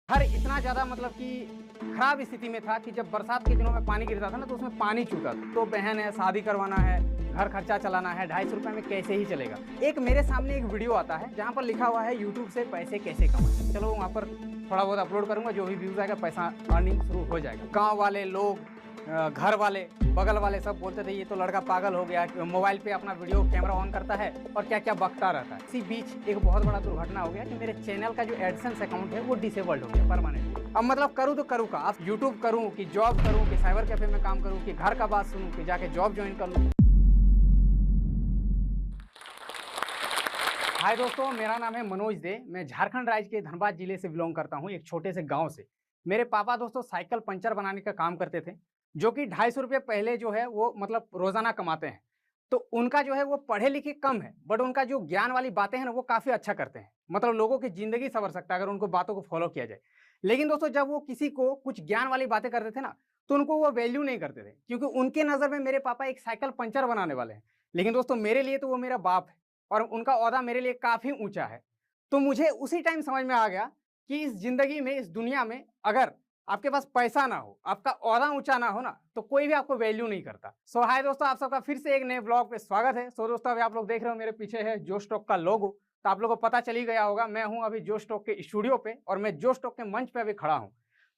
घर इतना ज़्यादा मतलब कि खराब स्थिति में था कि जब बरसात के दिनों में पानी गिरता था ना तो उसमें पानी चूता था। तो बहन है, शादी करवाना है, घर खर्चा चलाना है, 250 में कैसे ही चलेगा। एक मेरे सामने एक वीडियो आता है जहाँ पर लिखा हुआ है यूट्यूब से पैसे कैसे कमाएं। चलो वहाँ पर थोड़ा बहुत अपलोड करूँगा, जो भी व्यूज़ आएगा पैसा अर्निंग शुरू हो जाएगा। गाँव वाले लोग, घर वाले, बगल वाले सब बोलते थे ये तो लड़का पागल हो गया, मोबाइल पे अपना वीडियो कैमरा ऑन करता है और क्या क्या बकता रहता है। इसी बीच एक बहुत बड़ा दुर्घटना हो गया कि मेरे चैनल का जो एडसेंस अकाउंट है वो डिसेबल्ड हो गया परमानेंट। अब मतलब करूँ तो करूँ का, अब यूट्यूब करूँ कि जॉब करूँ कि साइबर कैफे में काम करूँ कि घर का बात सुनूँ कि जाके जॉब ज्वाइन कर लूँ। हाय दोस्तों, मेरा नाम है मनोज दे। मैं झारखंड राज्य के धनबाद जिले से बिलोंग करता हूँ, एक छोटे से गांव से। मेरे पापा दोस्तों साइकिल पंचर बनाने का काम करते थे, जो कि 250 पहले जो है वो मतलब रोजाना कमाते हैं। तो उनका जो है वो पढ़े लिखे कम है, बट उनका जो ज्ञान वाली बातें हैं ना वो काफी अच्छा करते हैं। मतलब लोगों की जिंदगी संवर सकता है अगर उनको बातों को फॉलो किया जाए। लेकिन दोस्तों जब वो किसी को कुछ ज्ञान वाली बातें करते थे ना तो उनको वो वैल्यू नहीं करते थे, क्योंकि उनके नजर में मेरे पापा एक साइकिल पंचर बनाने वाले हैं। लेकिन दोस्तों मेरे लिए तो वो मेरा बाप है और उनका ओहदा मेरे लिए काफ़ी ऊँचा है। तो मुझे उसी टाइम समझ में आ गया कि इस ज़िंदगी में, इस दुनिया में अगर आपके पास पैसा ना हो, आपका ओहदा ऊँचा ना हो ना, तो कोई भी आपको वैल्यू नहीं करता। सो हाय दोस्तों, आप सबका फिर से एक नए ब्लॉग पे स्वागत है। सो दोस्तों अभी आप लोग देख रहे हो मेरे पीछे है जो स्टॉक का लोगो, तो आप लोगों को पता चल ही गया होगा मैं हूँ अभी जो स्टॉक के स्टूडियो पे और मैं जो स्टॉक के मंच पे अभी खड़ा हूँ।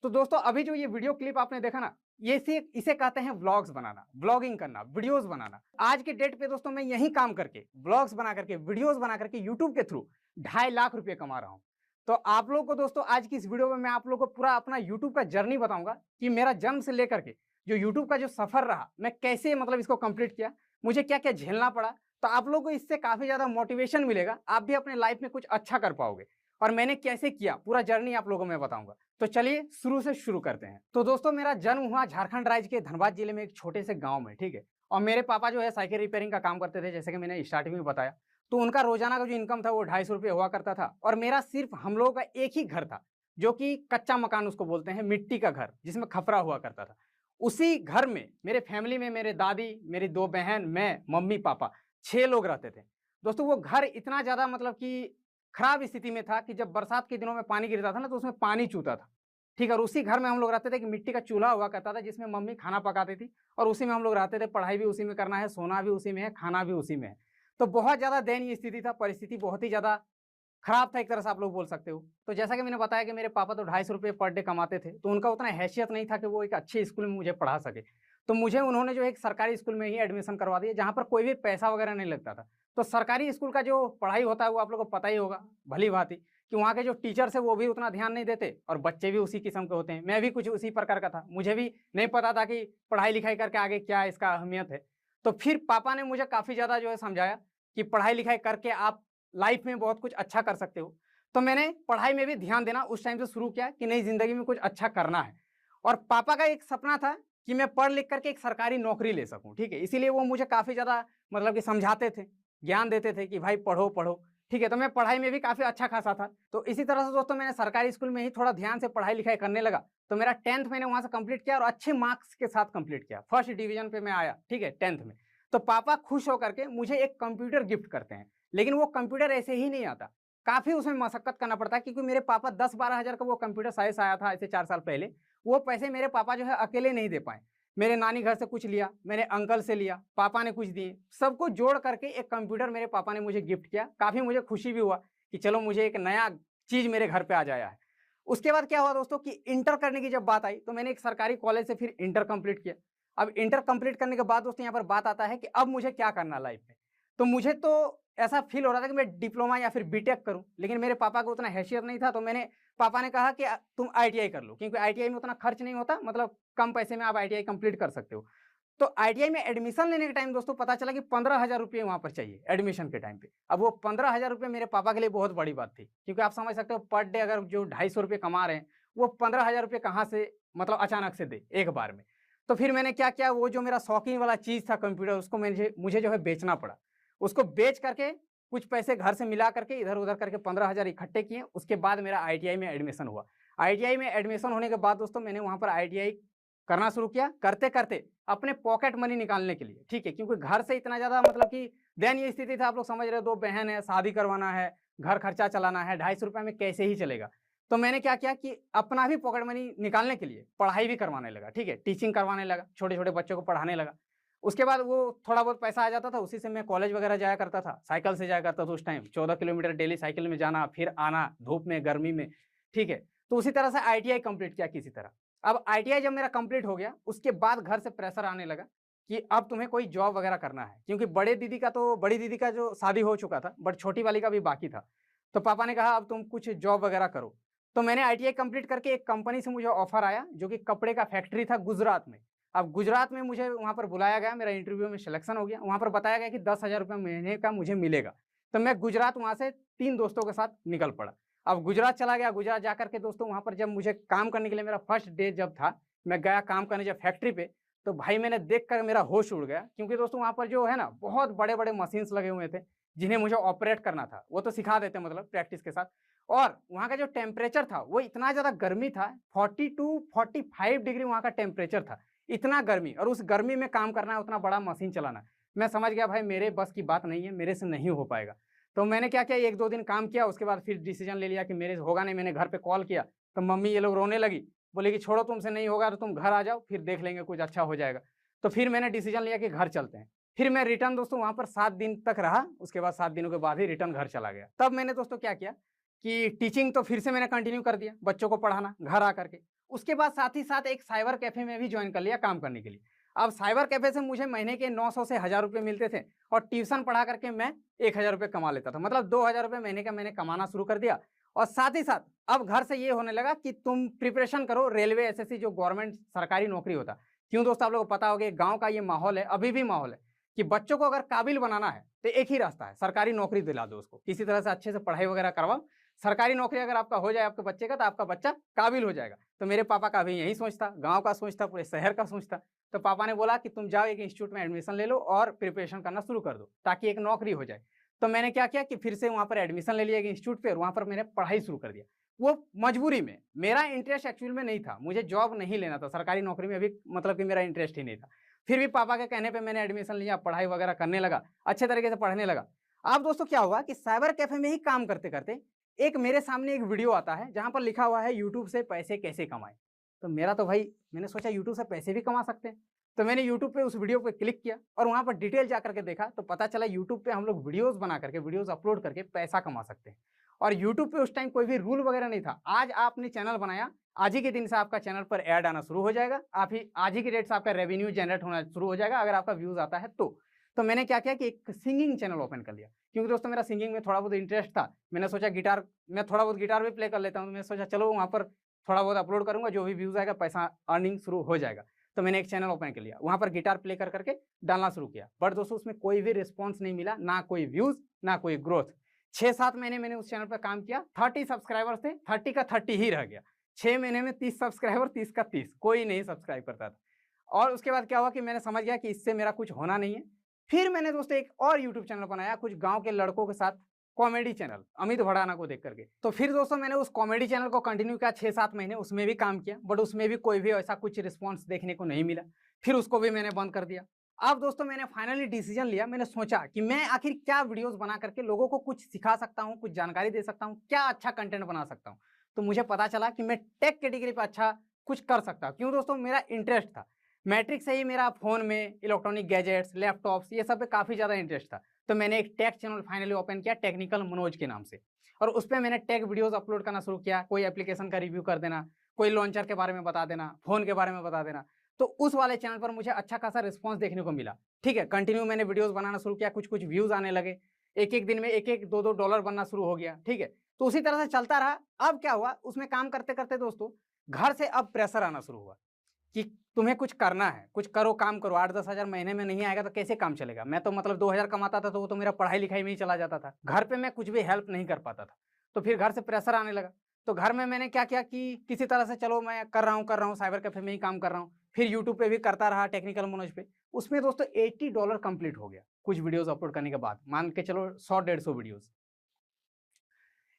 तो दोस्तों अभी जो ये वीडियो क्लिप आपने देखा ना, ये इसे कहते हैं व्लॉग्स बनाना, व्लॉगिंग करना, वीडियोस बनाना। आज के डेट पे दोस्तों मैं यही काम करके, व्लॉग्स बना करके, वीडियोस बना करके यूट्यूब के थ्रू 2.5 लाख रुपए कमा रहा हूँ। तो आप लोगों को दोस्तों आज की इस वीडियो में मैं आप लोगों को पूरा अपना यूट्यूब का जर्नी बताऊंगा कि मेरा जन्म से लेकर के जो यूट्यूब का जो सफर रहा, मैं कैसे मतलब इसको कंप्लीट किया, मुझे क्या क्या झेलना पड़ा। तो आप लोगों को इससे काफी ज्यादा मोटिवेशन मिलेगा, आप भी अपने लाइफ में कुछ अच्छा कर पाओगे। और मैंने कैसे किया पूरा जर्नी आप लोगों को मैं बताऊंगा। तो चलिए शुरू से शुरू करते हैं। तो दोस्तों मेरा जन्म हुआ झारखंड राज्य के धनबाद जिले में एक छोटे से गांव में, ठीक है। और मेरे पापा जो है साइकिल रिपेयरिंग का काम करते थे, जैसे कि मैंने स्टार्टिंग में बताया। तो उनका रोजाना का जो इनकम था वो 250 हुआ करता था। और मेरा सिर्फ हम लोगों का एक ही घर था, जो कि कच्चा मकान उसको बोलते हैं, मिट्टी का घर जिसमें खपरा हुआ करता था। उसी घर में मेरे फैमिली में मेरे दादी, मेरी 2 बहन, मैं, मम्मी, पापा, 6 लोग रहते थे। दोस्तों वो घर इतना ज्यादा मतलब कि खराब स्थिति में था कि जब बरसात के दिनों में पानी गिरता था ना तो उसमें पानी चूता था, ठीक है। और उसी घर में हम लोग रहते थे कि मिट्टी का चूल्हा हुआ करता था जिसमें मम्मी खाना पकाती थी और उसी में हम लोग रहते थे। पढ़ाई भी उसी में करना है, सोना भी उसी में है, खाना भी उसी में है। तो बहुत ज़्यादा दयनीय स्थिति था, परिस्थिति बहुत ही ज़्यादा खराब था एक तरह से आप लोग बोल सकते हो। तो जैसा कि मैंने बताया कि मेरे पापा तो 250 पर डे कमाते थे, तो उनका उतना हैसियत नहीं था कि वो एक अच्छे स्कूल में मुझे पढ़ा सके। तो मुझे उन्होंने जो एक सरकारी स्कूल में ही एडमिशन करवा दिया, जहाँ पर कोई भी पैसा वगैरह नहीं लगता था। तो सरकारी स्कूल का जो पढ़ाई होता है वो आप लोग को पता ही होगा भली भांति, कि वहाँ के जो टीचर्स है वो भी उतना ध्यान नहीं देते और बच्चे भी उसी किस्म के होते हैं। मैं भी कुछ उसी प्रकार का था, मुझे भी नहीं पता था कि पढ़ाई लिखाई करके आगे क्या इसका अहमियत है। तो फिर पापा ने मुझे काफ़ी ज़्यादा जो है समझाया कि पढ़ाई लिखाई करके आप लाइफ में बहुत कुछ अच्छा कर सकते हो। तो मैंने पढ़ाई में भी ध्यान देना उस टाइम से शुरू किया कि नहीं, ज़िंदगी में कुछ अच्छा करना है। और पापा का एक सपना था कि मैं पढ़ लिख करके एक सरकारी नौकरी ले सकूँ, ठीक है। इसीलिए वो मुझे काफ़ी ज़्यादा मतलब कि समझाते थे, ज्ञान देते थे कि भाई पढ़ो पढ़ो, ठीक है। तो मैं पढ़ाई में भी काफ़ी अच्छा खासा था। तो इसी तरह से दोस्तों मैंने सरकारी स्कूल में ही थोड़ा ध्यान से पढ़ाई लिखाई करने लगा। तो मेरा 10th मैंने वहाँ से कंप्लीट किया और अच्छे मार्क्स के साथ कंप्लीट किया, फर्स्ट डिवीजन पे मैं आया, ठीक है, 10th में। तो पापा खुश होकर के मुझे एक कंप्यूटर गिफ्ट करते हैं। लेकिन वो कंप्यूटर ऐसे ही नहीं आता, काफ़ी उसमें मशक्कत करना पड़ता है, क्योंकि मेरे पापा 10-12 हज़ार का वो कंप्यूटर साइज आया था ऐसे 4 साल पहले। वो पैसे मेरे पापा जो है अकेले नहीं दे पाए। मेरे नानी घर से कुछ लिया, मेरे अंकल से लिया, पापा ने कुछ दिए, सबको जोड़ करके एक कंप्यूटर मेरे पापा ने मुझे गिफ्ट किया। काफ़ी मुझे खुशी भी हुआ कि चलो मुझे एक नया चीज़ मेरे घर पे आ जाया है। उसके बाद क्या हुआ दोस्तों कि इंटर करने की जब बात आई तो मैंने एक सरकारी कॉलेज से फिर इंटर कंप्लीट किया। अब इंटर कंप्लीट करने के बाद दोस्तों यहाँ पर बात आता है कि अब मुझे क्या करना लाइफ में। तो मुझे तो ऐसा फील हो रहा था कि मैं डिप्लोमा या फिर बीटेक करूं, लेकिन मेरे पापा को उतना हैसियत नहीं था। तो मैंने, पापा ने कहा कि तुम आईटीआई कर लो, क्योंकि आईटीआई में उतना खर्च नहीं होता, मतलब कम पैसे में आप आईटीआई कंप्लीट कर सकते हो। तो आईटीआई में एडमिशन लेने के टाइम दोस्तों पता चला कि 15,000 रुपये वहाँ पर चाहिए एडमिशन के टाइम पे। अब वो 15,000 रुपये मेरे पापा के लिए बहुत बड़ी बात थी, क्योंकि आप समझ सकते हो पर डे अगर जो 250 रुपये कमा रहे हैं, वो 15,000 रुपये कहाँ से मतलब अचानक से दे एक बार में। तो फिर मैंने क्या किया, वो जो मेरा शौकीन वाला चीज़ था कंप्यूटर, उसको मुझे जो है बेचना पड़ा। उसको बेच करके कुछ पैसे घर से मिला करके इधर उधर करके 15,000 इकट्ठे किए। उसके बाद मेरा आईटीआई में एडमिशन हुआ। आईटीआई में एडमिशन होने के बाद दोस्तों मैंने वहाँ पर आईटीआई करना शुरू किया, करते करते अपने पॉकेट मनी निकालने के लिए, ठीक है, क्योंकि घर से इतना ज़्यादा मतलब कि दयनीय स्थिति था, आप लोग समझ रहे हो, 2 बहन है, शादी करवाना है, घर खर्चा चलाना है, 250 में कैसे ही चलेगा। तो मैंने क्या किया कि अपना भी पॉकेट मनी निकालने के लिए पढ़ाई भी करवाने लगा, ठीक है, टीचिंग करवाने लगा, छोटे छोटे बच्चों को पढ़ाने लगा। उसके बाद वो थोड़ा बहुत पैसा आ जाता था, उसी से मैं कॉलेज वगैरह जाया करता था, साइकिल से जाया करता था उस टाइम, 14 किलोमीटर डेली साइकिल में जाना फिर आना, धूप में गर्मी में, ठीक है। तो उसी तरह से ITI कंप्लीट किया किसी तरह। अब ITI जब मेरा कंप्लीट हो गया, उसके बाद घर से प्रेशर आने लगा कि अब तुम्हें कोई जॉब वगैरह करना है, क्योंकि बड़ी दीदी का जो शादी हो चुका था, बट छोटी वाली का भी बाकी था। तो पापा ने कहा अब तुम कुछ जॉब वगैरह करो। तो मैंने ITI कंप्लीट करके एक कंपनी से मुझे ऑफर आया, जो कि कपड़े का फैक्ट्री था गुजरात में। अब गुजरात में मुझे वहाँ पर बुलाया गया, मेरा इंटरव्यू में सिलेक्शन हो गया। वहाँ पर बताया गया कि 10,000 रुपये महीने का मुझे मिलेगा। तो मैं गुजरात वहाँ से 3 दोस्तों के साथ निकल पड़ा। अब गुजरात चला गया। गुजरात जाकर के दोस्तों वहाँ पर जब मुझे काम करने के लिए, मेरा फर्स्ट डे जब था, मैं गया काम करने जब फैक्ट्री पे, तो भाई मैंने देख कर मेरा होश उड़ गया, क्योंकि दोस्तों वहाँ पर जो है ना, बहुत बड़े बड़े मशीन्स लगे हुए थे, जिन्हें मुझे ऑपरेट करना था। वो तो सिखा देते मतलब प्रैक्टिस के साथ। और वहाँ का जो टेम्परेचर था वो इतना ज़्यादा गर्मी था, 40 to 45 डिग्री वहाँ का टेम्परेचर था। इतना गर्मी, और उस गर्मी में काम करना है, उतना बड़ा मशीन चलाना है। मैं समझ गया भाई मेरे बस की बात नहीं है, मेरे से नहीं हो पाएगा। तो मैंने क्या किया, 1-2 दिन काम किया, उसके बाद फिर डिसीजन ले लिया कि मेरे से होगा नहीं। मैंने घर पे कॉल किया तो मम्मी ये लोग रोने लगी, बोले कि छोड़ो तुमसे नहीं होगा तो तुम घर आ जाओ, फिर देख लेंगे, कुछ अच्छा हो जाएगा। तो फिर मैंने डिसीजन लिया कि घर चलते हैं। फिर मैं रिटर्न दोस्तों वहाँ पर 7 दिन तक रहा। उसके बाद 7 दिनों के बाद ही रिटर्न घर चला गया। तब मैंने दोस्तों क्या किया कि टीचिंग तो फिर से मैंने कंटिन्यू कर दिया, बच्चों को पढ़ाना घर आकर के। उसके बाद साथ ही साथ एक साइबर कैफे में भी ज्वाइन कर लिया काम करने के लिए। अब साइबर कैफे से मुझे महीने के 900 से 1000 रुपये मिलते थे, और ट्यूशन पढ़ा करके मैं 1000 रुपये कमा लेता था। मतलब 2000 रुपये महीने का मैंने कमाना शुरू कर दिया। और साथ ही साथ अब घर से ये होने लगा कि तुम प्रिपरेशन करो रेलवे, SSC, जो गवर्नमेंट सरकारी नौकरी होता। क्यों दोस्तों, आप लोगों को पता होगा गाँव का ये माहौल है, अभी भी माहौल है कि बच्चों को अगर काबिल बनाना है तो एक ही रास्ता है, सरकारी नौकरी दिला दो उसको, किसी तरह से अच्छे से पढ़ाई वगैरह करवाओ। सरकारी नौकरी अगर आपका हो जाए आपके बच्चे का, तो आपका बच्चा काबिल हो जाएगा। तो मेरे पापा का भी यही सोच था, गाँव का सोच था, पूरे शहर का सोच था। तो पापा ने बोला कि तुम जाओ एक इंस्टीट्यूट में एडमिशन ले लो और प्रिपरेशन करना शुरू कर दो, ताकि एक नौकरी हो जाए। तो मैंने क्या किया कि फिर से वहाँ पर एडमिशन ले लिया एक इंस्टीट्यूट पे, और वहाँ पर मैंने पढ़ाई शुरू कर दिया। वो मजबूरी में, मेरा इंटरेस्ट एक्चुअल में नहीं था, मुझे जॉब नहीं लेना था, सरकारी नौकरी में अभी मतलब कि मेरा इंटरेस्ट ही नहीं था। फिर भी पापा के कहने पे मैंने एडमिशन लिया, पढ़ाई वगैरह करने लगा, अच्छे तरीके से पढ़ने लगा। अब दोस्तों क्या हुआ कि साइबर कैफे में ही काम करते करते एक मेरे सामने एक वीडियो आता है, जहाँ पर लिखा हुआ है यूट्यूब से पैसे कैसे कमाएं। तो मेरा तो भाई, मैंने सोचा यूट्यूब से पैसे भी कमा सकते हैं। तो मैंने यूट्यूब पे उस वीडियो पे क्लिक किया, और वहाँ पर डिटेल जा करके देखा, तो पता चला यूट्यूब पे हम लोग वीडियोस बना करके, वीडियोस अपलोड करके पैसा कमा सकते हैं। और यूट्यूब पे उस टाइम कोई भी रूल वगैरह नहीं था। आज आपने चैनल बनाया, आज ही के दिन से आपका चैनल पर ऐड आना शुरू हो जाएगा, आज ही की डेट से आपका रेवेन्यू जनरेट होना शुरू हो जाएगा, अगर आपका व्यूज आता है तो। तो मैंने क्या किया कि एक सिंगिंग चैनल ओपन कर लिया, क्योंकि दोस्तों मेरा सिंगिंग में थोड़ा बहुत इंटरेस्ट था। मैंने सोचा गिटार, मैं थोड़ा बहुत गिटार भी प्ले कर लेता हूँ, तो मैंने सोचा चलो वहाँ पर थोड़ा बहुत अपलोड करूँगा, जो भी व्यूज आएगा पैसा अर्निंग शुरू हो जाएगा। तो मैंने एक चैनल ओपन कर लिया, वहाँ पर गिटार प्ले कर करके डालना शुरू किया। बट दोस्तों उसमें कोई भी रिस्पॉन्स नहीं मिला, ना कोई व्यूज ना कोई ग्रोथ। 6-7 महीने मैंने उस चैनल पर काम किया, 30 सब्सक्राइबर्स थे, 30 का 30 ही रह गया। 6 महीने में 30 सब्सक्राइबर, 30 का 30, कोई नहीं सब्सक्राइब करता था। और उसके बाद क्या हुआ कि मैंने समझ गया कि इससे मेरा कुछ होना नहीं है। फिर मैंने दोस्तों एक और यूट्यूब चैनल बनाया, कुछ गांव के लड़कों के साथ, कॉमेडी चैनल, अमित भड़ाना को देख करके। तो फिर दोस्तों मैंने उस कॉमेडी चैनल को कंटिन्यू किया 6-7 महीने, उसमें भी काम किया, बट उसमें भी कोई भी ऐसा कुछ रिस्पॉन्स देखने को नहीं मिला। फिर उसको भी मैंने बंद कर दिया। अब दोस्तों मैंने फाइनली डिसीजन लिया, मैंने सोचा कि मैं आखिर क्या वीडियोस बना करके लोगों को कुछ सिखा सकता हूँ, कुछ जानकारी दे सकता हूँ, क्या अच्छा कंटेंट बना सकता हूँ। तो मुझे पता चला कि मैं टेक कैटेगरी पर अच्छा कुछ कर सकता हूँ। क्यों दोस्तों, मेरा इंटरेस्ट था, मैट्रिक से ही मेरा फ़ोन में इलेक्ट्रॉनिक गैजेट्स, लैपटॉप्स, ये सब पे काफ़ी ज़्यादा इंटरेस्ट था। तो मैंने एक टेक चैनल फाइनली ओपन किया, टेक्निकल मनोज के नाम से, और उस पे मैंने टेक वीडियोस अपलोड करना शुरू किया। कोई एप्लीकेशन का रिव्यू कर देना, कोई लॉन्चर के बारे में बता देना, फ़ोन के बारे में बता देना। तो उस वाले चैनल पर मुझे अच्छा खासा रिस्पॉन्स देखने को मिला। ठीक है, कंटिन्यू मैंने वीडियोस बनाना शुरू किया, कुछ व्यूज़ आने लगे, एक-एक दिन में 1-1, 2-2 डॉलर बनना शुरू हो गया। ठीक है, तो उसी तरह से चलता रहा। अब क्या हुआ, उसमें काम करते-करते दोस्तों घर से अब प्रेशर आना शुरू हुआ कि तुम्हें कुछ करना है, कुछ करो, काम करो। 8-10 हज़ार महीने में नहीं आएगा तो कैसे काम चलेगा। मैं तो मतलब 2000 कमाता था, तो वो तो मेरा पढ़ाई लिखाई में ही चला जाता था। घर पे मैं कुछ भी हेल्प नहीं कर पाता था। तो फिर घर से प्रेशर आने लगा। तो घर में मैंने क्या किया कि किसी तरह से चलो मैं कर रहा हूँ, साइबर कैफे में ही काम कर रहा हूँ। फिर यूट्यूब पे भी करता रहा, टेक्निकल मनोज पे। उसमें दोस्तों $80 कंप्लीट हो गया कुछ वीडियोस अपलोड करने के बाद। मान के चलो 100-150 वीडियोस।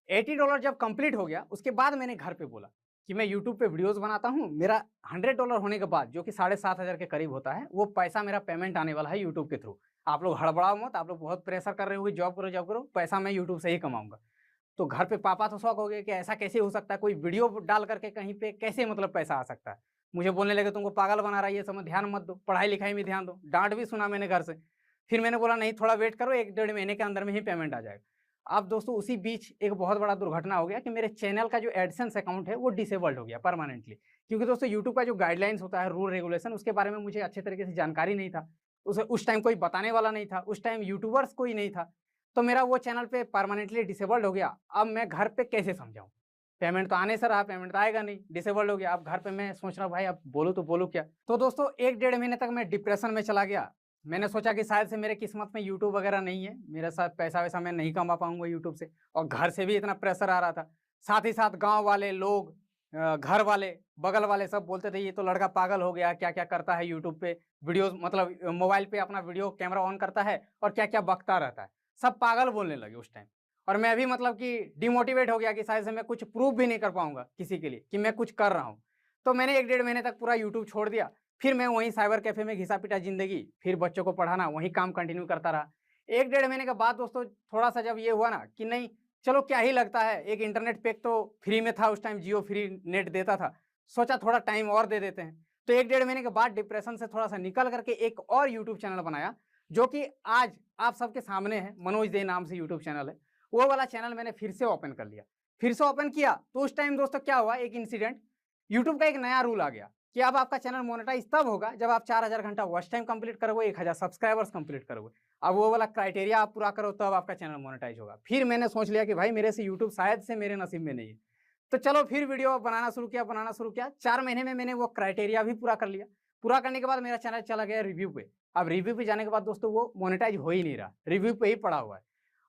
$80 जब कंप्लीट हो गया, उसके बाद मैंने घर पे बोला कि मैं यूट्यूब पे वीडियोस बनाता हूँ, मेरा $100 होने के बाद, जो कि 7,500 के करीब होता है, वो पैसा मेरा पेमेंट आने वाला है यूट्यूब के थ्रू। आप लोग हड़बड़ाओ मत, आप लोग बहुत प्रेशर कर रहे हो कि जॉब करो, पैसा मैं यूट्यूब से ही कमाऊंगा। तो घर पे पापा तो शौक हो गए कि ऐसा कैसे हो सकता है, कोई वीडियो डाल करके कहीं पे कैसे मतलब पैसा आ सकता है। मुझे बोलने लगे तुमको पागल बना रहा है, ये सब में ध्यान मत दो, पढ़ाई लिखाई में ध्यान दो। डांट भी सुना मैंने घर से। फिर मैंने बोला नहीं, थोड़ा वेट करो, 1 डेढ़ महीने के अंदर में ही पेमेंट आ जाएगा। अब दोस्तों उसी बीच एक बहुत बड़ा दुर्घटना हो गया कि मेरे चैनल का जो एडसेंस अकाउंट है वो डिसेबल्ड हो गया परमानेंटली। क्योंकि दोस्तों यूट्यूब का जो गाइडलाइंस होता है, रूल रेगुलेशन, उसके बारे में मुझे अच्छे तरीके से जानकारी नहीं था। उसे उस टाइम कोई बताने वाला नहीं था, उस टाइम यूट्यूबर्स कोई नहीं था। तो मेरा वो चैनल पे परमानेंटली डिसेबल्ड हो गया। अब मैं घर पे कैसे समझाऊँ? पेमेंट तो आने से रहा, पेमेंट तो आएगा नहीं, डिसेबल्ड हो गया। अब घर पे मैं सोच रहा हूँ भाई अब बोलूँ तो बोलूँ क्या? तो दोस्तों 1 डेढ़ महीने तक मैं डिप्रेशन में चला गया। मैंने सोचा कि शायद से मेरे किस्मत में यूट्यूब वगैरह नहीं है, मेरे साथ पैसा-वैसा मैं नहीं कमा पाऊँगा यूट्यूब से, और घर से भी इतना प्रेशर आ रहा था। साथ ही साथ गाँव वाले लोग, घर वाले, बगल वाले सब बोलते थे ये तो लड़का पागल हो गया, क्या-क्या करता है यूट्यूब पे, वीडियोज़ मतलब मोबाइल पे अपना वीडियो कैमरा ऑन करता है और क्या-क्या बकता रहता है। सब पागल बोलने लगे उस टाइम। और मैं भी मतलब कि डिमोटिवेट हो गया कि शायद से मैं कुछ प्रूव भी नहीं कर पाऊँगा किसी के लिए कि मैं कुछ कर रहा हूँ। तो मैंने 1 डेढ़ महीने तक पूरा यूट्यूब छोड़ दिया। फिर मैं वहीं साइबर कैफ़े में घिसा-पिटा ज़िंदगी, फिर बच्चों को पढ़ाना, वहीं काम कंटिन्यू करता रहा। 1 डेढ़ महीने के बाद दोस्तों थोड़ा-सा जब ये हुआ ना कि नहीं, चलो क्या ही लगता है, एक इंटरनेट पैक तो फ्री में था उस टाइम, जियो फ्री नेट देता था। सोचा थोड़ा टाइम और दे देते हैं। तो 1 डेढ़ महीने के बाद डिप्रेशन से थोड़ा-सा निकल कर के एक और यूट्यूब चैनल बनाया, जो कि आज आप सबके सामने है, मनोज दे नाम से यूट्यूब चैनल है। वो वाला चैनल मैंने फिर से ओपन कर लिया। फिर से ओपन किया तो उस टाइम दोस्तों क्या हुआ, एक इंसिडेंट, यूट्यूब का एक नया रूल आ गया कि अब आपका चैनल मोनेटाइज तब होगा जब आप 4000 घंटा वॉच टाइम कंप्लीट करोगे, 1000 सब्सक्राइबर्स कंप्लीट करोगे। अब वो वाला क्राइटेरिया आप पूरा करो तब आपका चैनल मोनेटाइज होगा। फिर मैंने सोच लिया कि भाई मेरे से यूट्यूब शायद से मेरे नसीब में नहीं है। तो चलो फिर वीडियो बनाना शुरू किया। 4 महीने में मैंने वो क्राइटेरिया भी पूरा कर लिया। पूरा करने के बाद मेरा चैनल चला गया रिव्यू पे। अब रिव्यू पे जाने के बाद दोस्तों वो मोनेटाइज हो ही नहीं रहा, रिव्यू पे ही पड़ा हुआ है।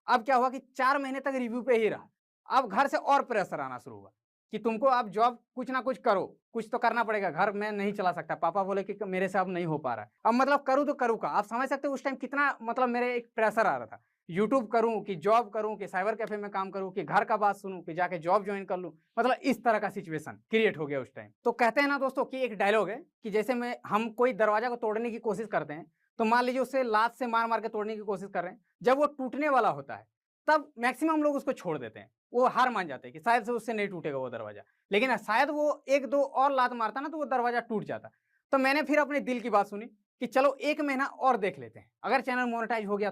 अब क्या हुआ कि 4 महीने तक रिव्यू पे ही रहा। अब घर से और प्रेशर आना शुरू हुआ कि तुमको अब जॉब कुछ ना कुछ करो, कुछ तो करना पड़ेगा, घर मैं नहीं चला सकता। पापा बोले कि मेरे से अब नहीं हो पा रहा है। अब मतलब करूँ तो करूँ क्या? आप समझ सकते हो उस टाइम कितना मतलब मेरे एक प्रेशर आ रहा था। यूट्यूब करूँ कि जॉब करूँ कि साइबर कैफ़े में काम करूँ कि घर का बात सुनूँ कि जाके जॉब जॉइन कर लूँ। मतलब इस तरह का सिचुएशन क्रिएट हो गया उस टाइम। तो कहते हैं ना दोस्तों कि एक डायलॉग है कि जैसे हम कोई दरवाज़ा को तोड़ने की कोशिश करते हैं, तो मान लीजिए उसे लात से मार-मार के तोड़ने की कोशिश कर रहे हैं। जब वो टूटने वाला होता है, तब मैक्सिमम लोग उसको छोड़ देते हैं। वो हार मान जाते हैं कि शायद से उससे नहीं टूटेगा वो दरवाज़ा। लेकिन शायद वो 1-2 और लात मारता ना तो वो दरवाज़ा टूट जाता। तो मैंने फिर अपने दिल की बात सुनी कि चलो 1 महीना और देख लेते हैं। अगर चैनल मोनेटाइज़ हो गया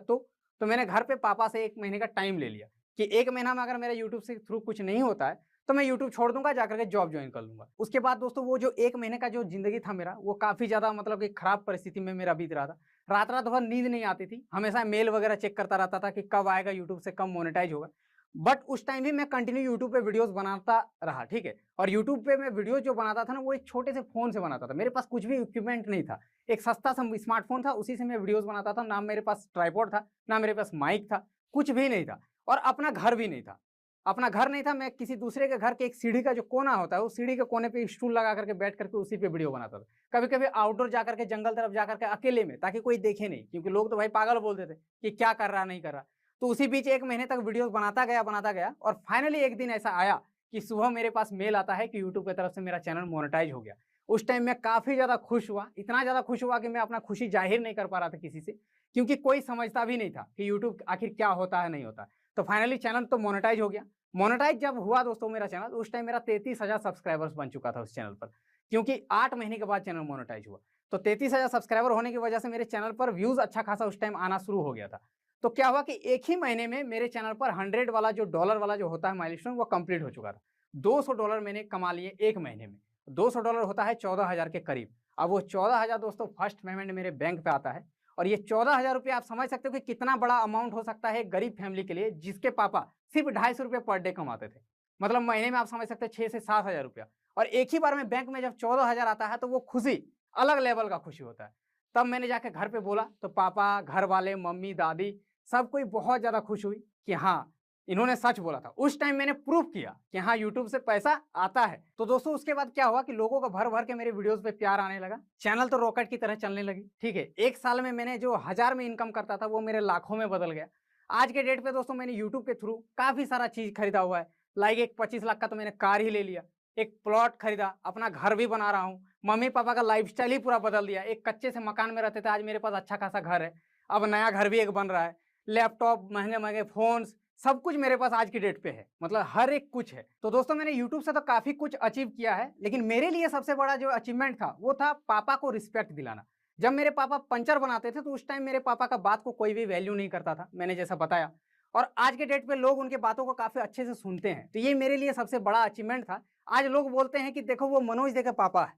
तो मैंने घर पे पापा से 1 महीने का टाइम ले लिया कि 1 महीना में अगर मेरा यूट्यूब से थ्रू कुछ नहीं होता है, तो मैं यूट्यूब छोड़ दूँगा, जाकर के जॉब जॉइन कर लूँगा। उसके बाद दोस्तों वो जो 1 महीने का जो ज़िंदगी था मेरा, वो काफ़ी ज़्यादा मतलब कि खराब परिस्थिति में मेरा बीत रहा था। रात-रात भर नींद नहीं आती थी। हमेशा मेल वगैरह चेक करता रहता था कि कब आएगा यूट्यूब से, कब मोनेटाइज़ होगा। बट उस टाइम भी मैं कंटिन्यू यूट्यूब पे वीडियोज़ बनाता रहा, ठीक है? और यूट्यूब पे मैं वीडियो जो बनाता था ना, वो एक छोटे से फ़ोन से बनाता था। मेरे पास कुछ भी इक्विपमेंट नहीं था। एक सस्ता सा स्मार्टफ़ोन था, उसी से मैं वीडियोज़ बनाता था। ना मेरे पास ट्राइपॉड था, ना मेरे पास माइक था, कुछ भी नहीं था, और अपना घर भी नहीं था। अपना घर नहीं था, मैं किसी दूसरे के घर के एक सीढ़ी का जो कोना होता है, उस सीढ़ी के कोने पे स्टूल लगा करके बैठ करके उसी पे वीडियो बनाता था। कभी-कभी आउटडोर जाकर के, जंगल तरफ जाकर के अकेले में, ताकि कोई देखे नहीं, क्योंकि लोग तो भाई पागल बोलते थे कि क्या कर रहा, नहीं कर रहा। तो उसी बीच 1 महीने तक वीडियोज़ बनाता गया और फाइनली एक दिन ऐसा आया कि सुबह मेरे पास मेल आता है कि यूट्यूब की तरफ से मेरा चैनल मोनेटाइज़ हो गया। उस टाइम मैं काफ़ी ज़्यादा खुश हुआ, इतना ज़्यादा खुश हुआ कि मैं अपना खुशी ज़ाहिर नहीं कर पा रहा था किसी से, क्योंकि कोई समझता भी नहीं था कि यूट्यूब आखिर क्या होता है, नहीं होता है। तो फाइनली चैनल तो मोनेटाइज़ हो गया। मोनेटाइज़ जब हुआ दोस्तों मेरा चैनल, उस टाइम मेरा 33,000 सब्सक्राइबर्स बन चुका था उस चैनल पर, क्योंकि 8 महीने के बाद चैनल मोनेटाइज़ हुआ। तो 33,000 सब्सक्राइबर होने की वजह से मेरे चैनल पर व्यूज़ अच्छा खासा उस टाइम आना शुरू हो गया था। तो क्या हुआ कि एक ही महीने में मेरे चैनल पर 100 वाला जो डॉलर वाला जो होता है माइलस्टोन, वो कंप्लीट हो चुका था। $200 मैंने कमा लिए 1 महीने में। $200 होता है 14,000 के करीब। अब वो 14,000 दोस्तों फर्स्ट पेमेंट मेरे बैंक पे आता है, और ये 14,000 रुपये आप समझ सकते हो कि कितना बड़ा अमाउंट हो सकता है एक गरीब फैमिली के लिए, जिसके पापा सिर्फ ₹250 पर डे कमाते थे। मतलब महीने में आप समझ सकते हैं 6 से 7,000 रुपया, और एक ही बार में बैंक में जब 14,000 आता है तो वो खुशी अलग लेवल का खुशी होता है। तब मैंने जाके घर पे बोला तो पापा, घर वाले, मम्मी, दादी, सब कोई बहुत ज़्यादा खुश हुई कि हाँ, इन्होंने सच बोला था। उस टाइम मैंने प्रूव किया कि हाँ, यूट्यूब से पैसा आता है। तो दोस्तों उसके बाद क्या हुआ कि लोगों का भर-भर के मेरे वीडियोज़ पे प्यार आने लगा। चैनल तो रॉकेट की तरह चलने लगी, ठीक है? 1 साल में मैंने जो 1000 में इनकम करता था, वो मेरे लाखों में बदल गया। आज के डेट पे दोस्तों मैंने यूट्यूब के थ्रू काफ़ी सारा चीज़ खरीदा हुआ है। लाइक एक 25 लाख का तो मैंने कार ही ले लिया, एक प्लॉट खरीदा, अपना घर भी बना रहा हूँ। मम्मी-पापा का लाइफ़स्टाइल ही पूरा बदल दिया। एक कच्चे से मकान में रहते थे, आज मेरे पास अच्छा खासा घर है। अब नया घर भी एक बन रहा है। लैपटॉप, महँगे-महँगे फ़ोन्स, सब कुछ मेरे पास आज की डेट पे है, मतलब हर एक कुछ है। तो दोस्तों मैंने यूट्यूब से तो काफ़ी कुछ अचीव किया है, लेकिन मेरे लिए सबसे बड़ा जो अचीवमेंट था, वो था पापा को रिस्पेक्ट दिलाना। जब मेरे पापा पंचर बनाते थे, तो उस टाइम मेरे पापा का बात को कोई भी वैल्यू नहीं करता था, मैंने जैसा बताया। और आज के डेट पे लोग उनके बातों को काफ़ी अच्छे से सुनते हैं, तो ये मेरे लिए सबसे बड़ा अचीवमेंट था। आज लोग बोलते हैं कि देखो वो मनोज दे के पापा है।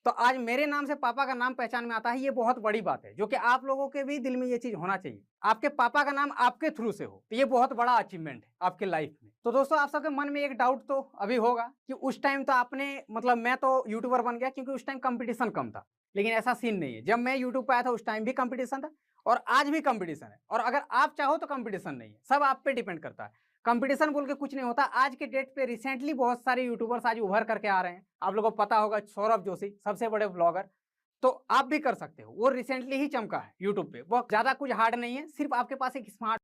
तो आज मेरे नाम से पापा का नाम पहचान में आता है, ये बहुत बड़ी बात है, जो कि आप लोगों के भी दिल में ये चीज़ होना चाहिए। आपके पापा का नाम आपके थ्रू से हो, तो ये बहुत बड़ा अचीवमेंट है आपके लाइफ में। तो दोस्तों आप सबके मन में एक डाउट तो अभी होगा कि उस टाइम तो आपने मतलब मैं तो यूट्यूबर बन गया क्योंकि उस टाइम कंपटीशन कम था। लेकिन ऐसा सीन नहीं है, जब मैं यूट्यूब पे आया था उस टाइम भी कंपटीशन था और आज भी कंपटीशन है। और अगर आप चाहो तो कंपटीशन नहीं है, सब आप पे डिपेंड करता है। कंपटीशन बोल के कुछ नहीं होता। आज के डेट पे रिसेंटली बहुत सारे यूट्यूबर्स आज उभर करके आ रहे हैं। आप लोगों को पता होगा सौरभ जोशी सबसे बड़े ब्लॉगर, तो आप भी कर सकते हो। वो रिसेंटली ही चमका है यूट्यूब पे। वो ज़्यादा कुछ हार्ड नहीं है, सिर्फ आपके पास एक स्मार्ट